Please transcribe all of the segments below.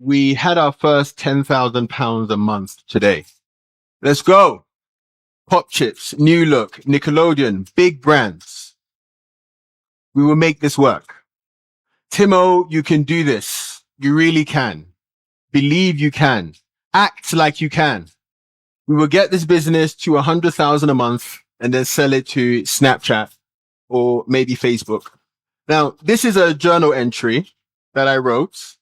we had our first £10,000 a month today. Let's go. Pop Chips, New Look, Nickelodeon, big brands. We will make this work. Timo, you can do this. You really can. Believe you can. Act like you can. We will get this business to 100,000 a month and then sell it to Snapchat or maybe Facebook. Now, this is a journal entry that I wrote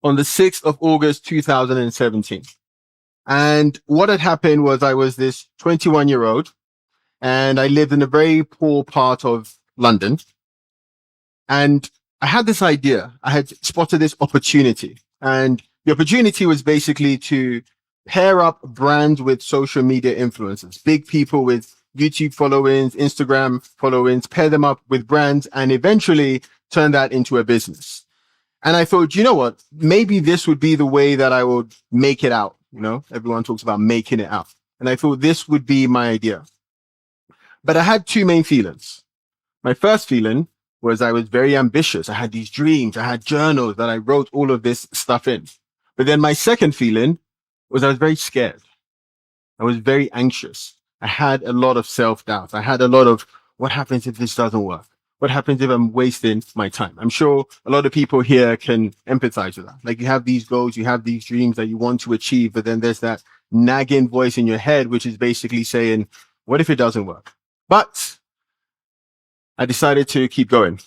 on the 6th of August, 2017. And what had happened was I was this 21-year-old and I lived in a very poor part of London. And I had this idea. I had spotted this opportunity. And the opportunity was basically to pair up brands with social media influencers, big people with YouTube followings, Instagram followings, pair them up with brands and eventually turn that into a business. And I thought, you know what? Maybe this would be the way that I would make it out. You know, everyone talks about making it out. And I thought this would be my idea. But I had two main feelings. My first feeling was I was very ambitious. I had these dreams. I had journals that I wrote all of this stuff in. But then my second feeling was I was very scared. I was very anxious. I had a lot of self-doubt. I had a lot of, what happens if this doesn't work? What happens if I'm wasting my time? I'm sure a lot of people here can empathize with that. Like you have these goals, you have these dreams that you want to achieve, but then there's that nagging voice in your head, which is basically saying, what if it doesn't work? But I decided to keep going.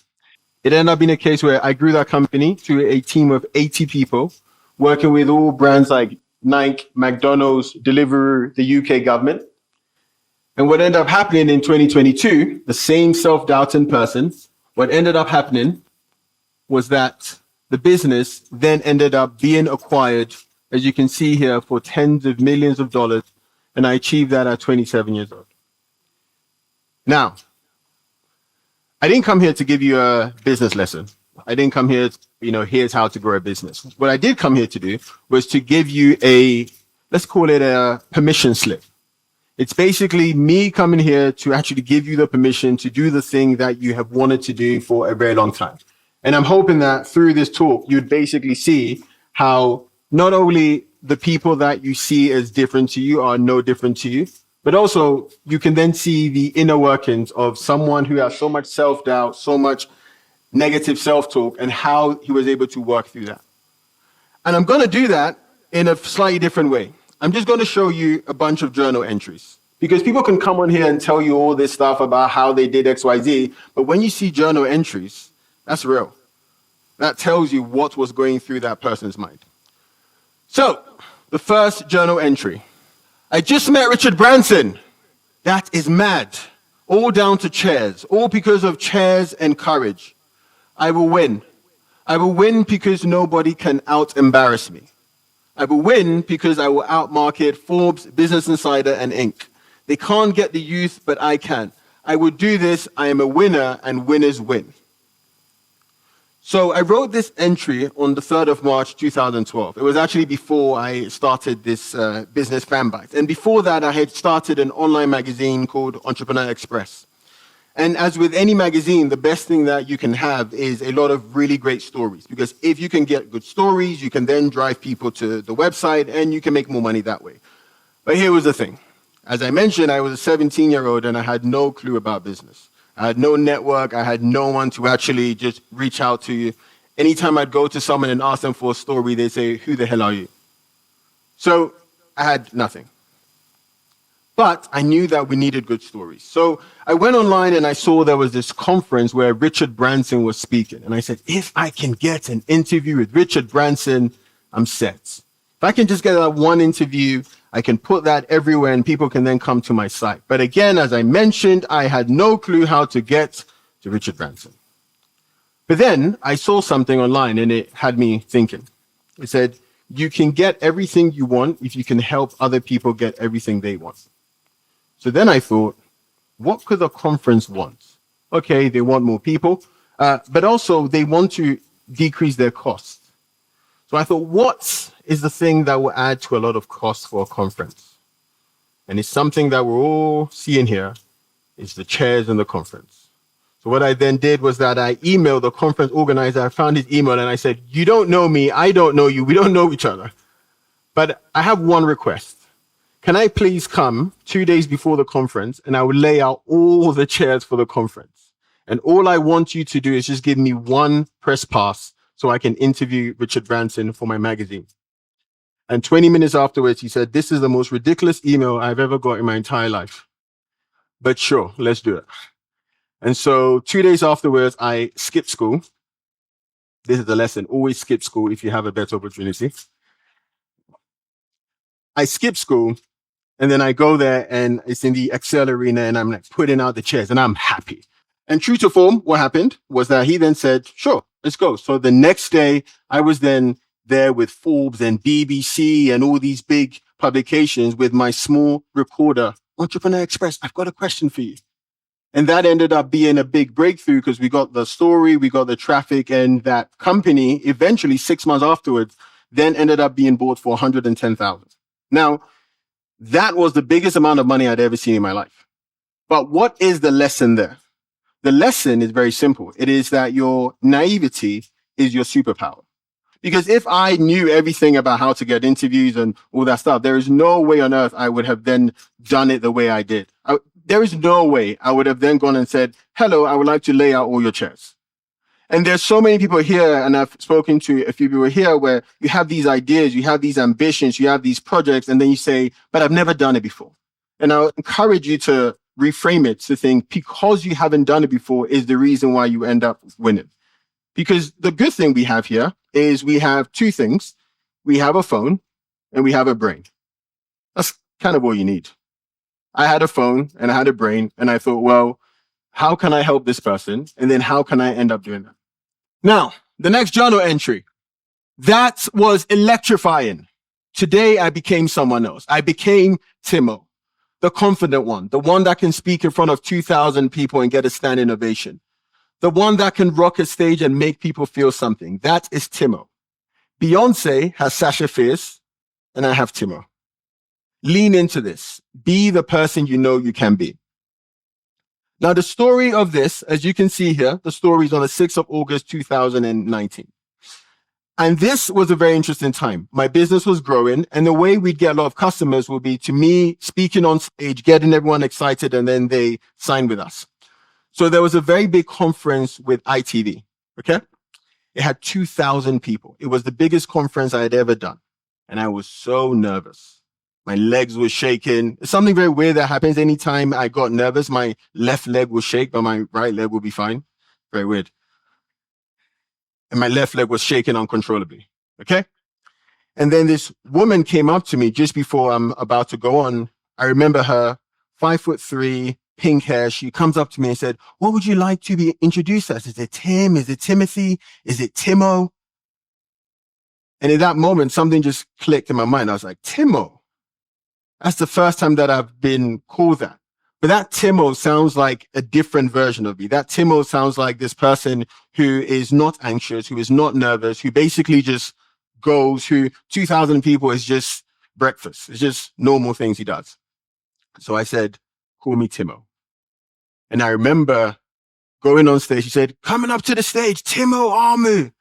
It ended up being a case where I grew that company to a team of 80 people, working with all brands like Nike, McDonald's, Deliveroo, the UK government. And what ended up happening in 2022, the same self-doubting person, what ended up happening was that the business then ended up being acquired, as you can see here, for tens of millions of dollars. And I achieved that at 27 years old. Now, I didn't come here to give you a business lesson. I didn't come here, here's how to grow a business. What I did come here to do was to give you let's call it a permission slip. It's basically me coming here to actually give you the permission to do the thing that you have wanted to do for a very long time. And I'm hoping that through this talk, you'd basically see how not only the people that you see as different to you are no different to you, but also you can then see the inner workings of someone who has so much self-doubt, so much negative self-talk, and how he was able to work through that. And I'm going to do that in a slightly different way. I'm just going to show you a bunch of journal entries because people can come on here and tell you all this stuff about how they did X, Y, Z. But when you see journal entries, that's real. That tells you what was going through that person's mind. So the first journal entry. I just met Richard Branson. That is mad. All down to chairs. All because of chairs and courage. I will win. I will win because nobody can out-embarrass me. I will win because I will outmarket Forbes, Business Insider, and Inc. They can't get the youth, but I can. I will do this. I am a winner, and winners win. So I wrote this entry on the 3rd of March, 2012. It was actually before I started this business fanbite. And before that, I had started an online magazine called Entrepreneur Express. And as with any magazine, the best thing that you can have is a lot of really great stories. Because if you can get good stories, you can then drive people to the website and you can make more money that way. But here was the thing. As I mentioned, I was a 17-year-old and I had no clue about business. I had no network. I had no one to actually just reach out to you. Anytime I'd go to someone and ask them for a story, they'd say, who the hell are you? So I had nothing. But I knew that we needed good stories. So I went online and I saw there was this conference where Richard Branson was speaking. And I said, if I can get an interview with Richard Branson, I'm set. If I can just get that one interview, I can put that everywhere and people can then come to my site. But again, as I mentioned, I had no clue how to get to Richard Branson. But then I saw something online and it had me thinking. It said, you can get everything you want if you can help other people get everything they want. So then I thought, what could a conference want? Okay, they want more people, but also they want to decrease their costs. So I thought, what is the thing that will add to a lot of costs for a conference? And it's something that we're all seeing here, is the chairs in the conference. So what I then did was that I emailed the conference organizer. I found his email and I said, you don't know me. I don't know you. We don't know each other. But I have one request. Can I please come 2 days before the conference and I will lay out all the chairs for the conference. And all I want you to do is just give me one press pass so I can interview Richard Branson for my magazine. And 20 minutes afterwards, he said, this is the most ridiculous email I've ever got in my entire life. But sure, let's do it. And so 2 days afterwards, I skipped school. This is the lesson. Always skip school if you have a better opportunity. I skipped school. And then I go there and it's in the Excel arena and I'm like putting out the chairs and I'm happy. And true to form, what happened was that he then said, sure, let's go. So the next day I was then there with Forbes and BBC and all these big publications with my small recorder, Entrepreneur Express, I've got a question for you. And that ended up being a big breakthrough because we got the story, we got the traffic, and that company eventually 6 months afterwards then ended up being bought for 110,000. Now, that was the biggest amount of money I'd ever seen in my life. But what is the lesson there? The lesson is very simple. It is that your naivety is your superpower. Because if I knew everything about how to get interviews and all that stuff, there is no way on earth I would have then done it the way I did. There is no way I would have then gone and said, hello, I would like to lay out all your chairs. And there's so many people here, and I've spoken to a few people here, where you have these ideas, you have these ambitions, you have these projects, and then you say, but I've never done it before. And I'll encourage you to reframe it to think, because you haven't done it before is the reason why you end up winning. Because the good thing we have here is we have two things. We have a phone and we have a brain. That's kind of all you need. I had a phone and I had a brain, and I thought, well, how can I help this person? And then how can I end up doing that? Now, the next journal entry, that was electrifying. Today, I became someone else. I became Timo, the confident one, the one that can speak in front of 2,000 people and get a standing ovation, the one that can rock a stage and make people feel something. That is Timo. Beyonce has Sasha Fierce, and I have Timo. Lean into this. Be the person you know you can be. Now, the story of this, as you can see here, the story is on the 6th of August, 2019. And this was a very interesting time. My business was growing, and the way we'd get a lot of customers would be to me speaking on stage, getting everyone excited, and then they sign with us. So there was a very big conference with ITV, okay? It had 2,000 people. It was the biggest conference I had ever done. And I was so nervous. My legs were shaking. It's something very weird that happens anytime I got nervous. My left leg will shake, but my right leg will be fine. Very weird. And my left leg was shaking uncontrollably. Okay? And then this woman came up to me just before I'm about to go on. I remember her, 5'3", pink hair. She comes up to me and said, what would you like to be introduced as? Is it Tim? Is it Timothy? Is it Timo? And in that moment, something just clicked in my mind. I was like, Timo? That's the first time that I've been called that. But that Timo sounds like a different version of me. That Timo sounds like this person who is not anxious, who is not nervous, who basically just goes, who 2,000 people is just breakfast. It's just normal things he does. So I said, call me Timo. And I remember going on stage. She said, coming up to the stage, Timo Armoo.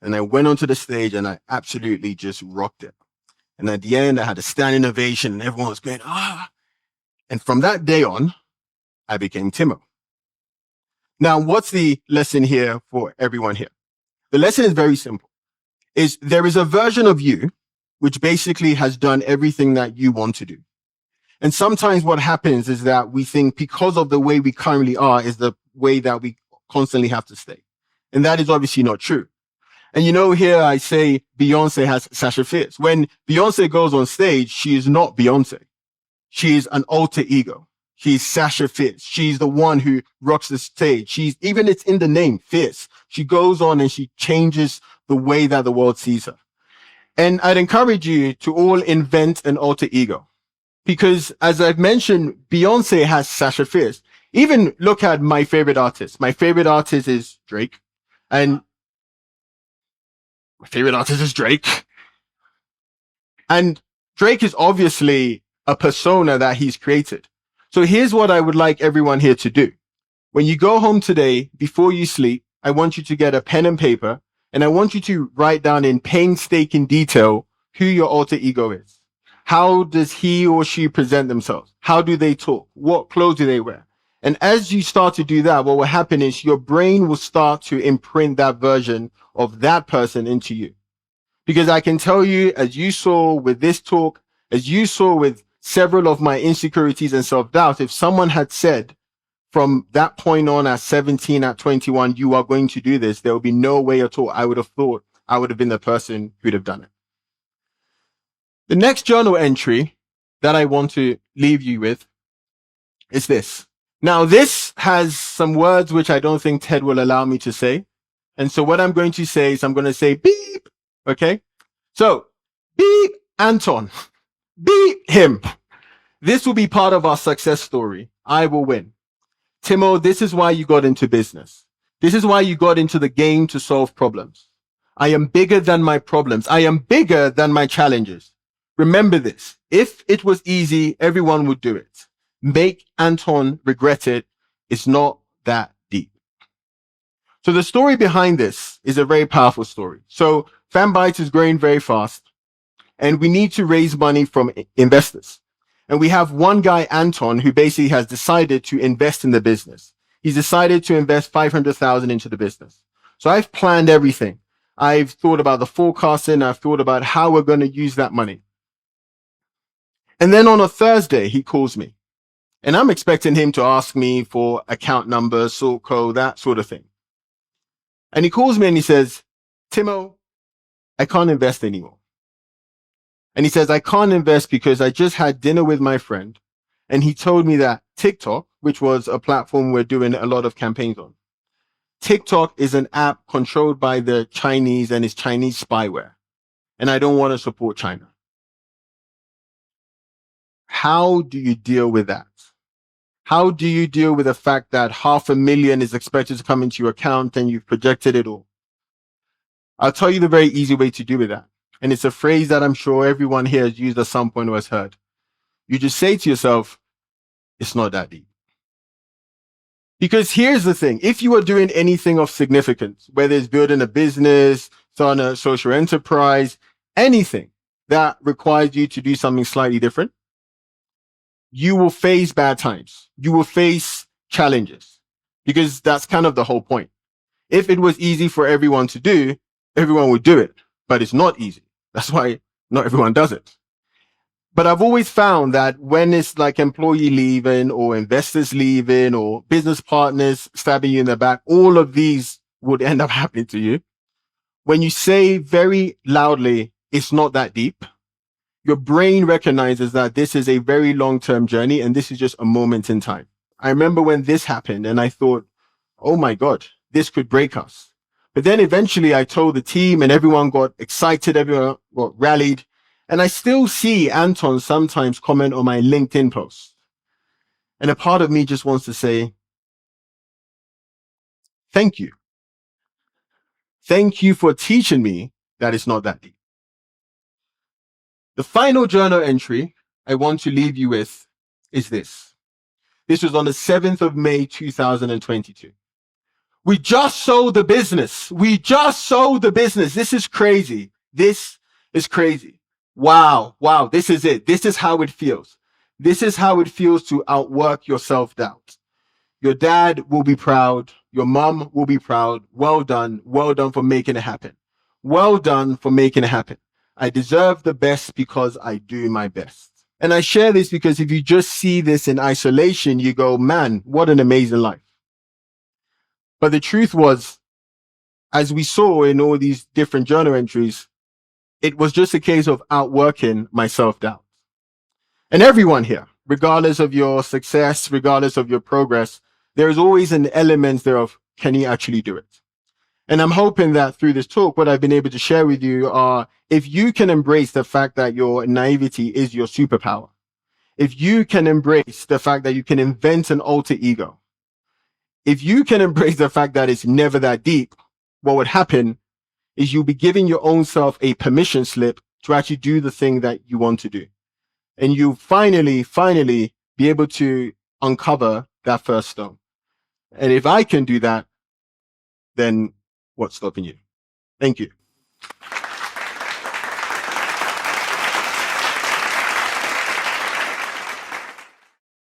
And I went onto the stage and I absolutely just rocked it. And at the end, I had a standing ovation and everyone was going, ah. And from that day on, I became Timo. Now, what's the lesson here for everyone here? The lesson is very simple. There is a version of you which basically has done everything that you want to do. And sometimes what happens is that we think because of the way we currently are is the way that we constantly have to stay. And that is obviously not true. And you know, here I say Beyonce has Sasha Fierce. When Beyonce goes on stage, she is not Beyonce. She is an alter ego. She's Sasha Fierce. She's the one who rocks the stage. Even it's in the name, Fierce. She goes on and she changes the way that the world sees her. And I'd encourage you to all invent an alter ego. Because as I've mentioned, Beyonce has Sasha Fierce. Even look at my favorite artist. My favorite artist is Drake. And my favorite artist is Drake. And Drake is obviously a persona that he's created. So here's what I would like everyone here to do. When you go home today, before you sleep, I want you to get a pen and paper, and I want you to write down in painstaking detail who your alter ego is. How does he or she present themselves? How do they talk? What clothes do they wear? And as you start to do that, what will happen is your brain will start to imprint that version of that person into you. Because I can tell you, as you saw with this talk, as you saw with several of my insecurities and self-doubt, if someone had said from that point on at 17, at 21, you are going to do this, there would be no way at all I would have thought I would have been the person who'd have done it. The next journal entry that I want to leave you with is this. Now, this has some words which I don't think Ted will allow me to say. And so what I'm going to say is I'm going to say beep. Okay. So beep Anton, beep him. This will be part of our success story. I will win. Timo, this is why you got into business. This is why you got into the game to solve problems. I am bigger than my problems. I am bigger than my challenges. Remember this. If it was easy, everyone would do it. Make Anton regret it. It's not that deep. So the story behind this is a very powerful story. So Fanbytes is growing very fast, and we need to raise money from investors. And we have one guy, Anton, who basically has decided to invest in the business. He's decided to invest 500,000 into the business. So I've planned everything. I've thought about the forecasting. I've thought about how we're going to use that money. And then on a Thursday, he calls me. And I'm expecting him to ask me for account number, sort code, that sort of thing. And he calls me and he says, Timo, I can't invest anymore. And he says, I can't invest because I just had dinner with my friend. And he told me that TikTok, which was a platform we're doing a lot of campaigns on, TikTok is an app controlled by the Chinese and is Chinese spyware. And I don't want to support China. How do you deal with that? How do you deal with the fact that 500,000 is expected to come into your account and you've projected it all? I'll tell you the very easy way to deal with that. And it's a phrase that I'm sure everyone here has used at some point or has heard. You just say to yourself, it's not that deep. Because here's the thing. If you are doing anything of significance, whether it's building a business, starting a social enterprise, anything that requires you to do something slightly different, you will face bad times. You will face challenges, because that's kind of the whole point. If it was easy for everyone to do, everyone would do it, but it's not easy. That's why not everyone does it. But I've always found that when it's like employee leaving or investors leaving or business partners stabbing you in the back, all of these would end up happening to you. When you say very loudly, it's not that deep, your brain recognizes that this is a very long-term journey and this is just a moment in time. I remember when this happened and I thought, oh my God, this could break us. But then eventually I told the team and everyone got excited, everyone got rallied. And I still see Anton sometimes comment on my LinkedIn posts. And a part of me just wants to say, thank you. Thank you for teaching me that it's not that deep. The final journal entry I want to leave you with is this. This was on the 7th of May, 2022. We just sold the business. We just sold the business. This is crazy. This is crazy. Wow. Wow. This is it. This is how it feels. This is how it feels to outwork your self-doubt. Your dad will be proud. Your mom will be proud. Well done. Well done for making it happen. Well done for making it happen. I deserve the best because I do my best. And I share this because if you just see this in isolation, you go, man, what an amazing life. But the truth was, as we saw in all these different journal entries, it was just a case of outworking my self-doubt. And everyone here, regardless of your success, regardless of your progress, there is always an element there of, can you actually do it? And I'm hoping that through this talk, what I've been able to share with you are, if you can embrace the fact that your naivety is your superpower, if you can embrace the fact that you can invent an alter ego, if you can embrace the fact that it's never that deep, what would happen is you'll be giving your own self a permission slip to actually do the thing that you want to do. And you finally be able to uncover that first stone. And if I can do that, then what's stopping you? Thank you.